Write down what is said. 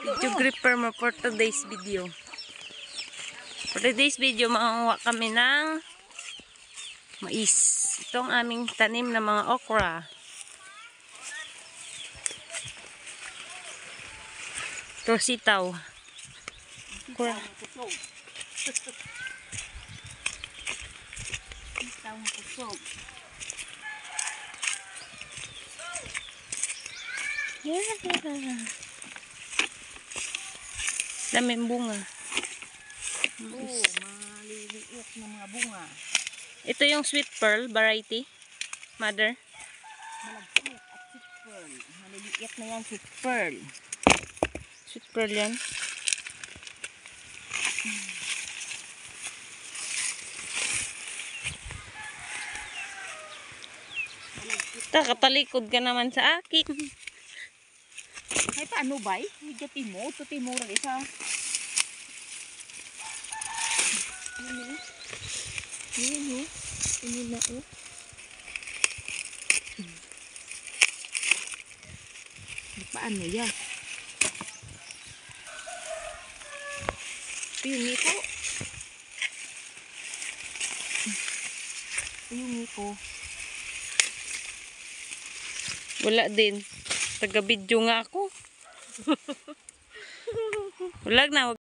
Video gripper mo for today's video. For today's video, mangunguha kami ng mais. Ito ang aming tanim na mga okra. Ito sitaw. Okra. Sitaw ng kusog. Daming bunga. Maliliit na mga bunga. Ito yung sweet pearl variety, mother. Malagkit at sweet pearl. Maliliit na yan, sweet pearl. Sweet pearl yan. Katalikod ka naman sa akin. Ay, paano ba? Medyo timo. Ito timo lang isa. Ini na oh. Paano ya? Ito yung niko. Ito yung niko. Wala din. Taga-video nga ako. Wala na.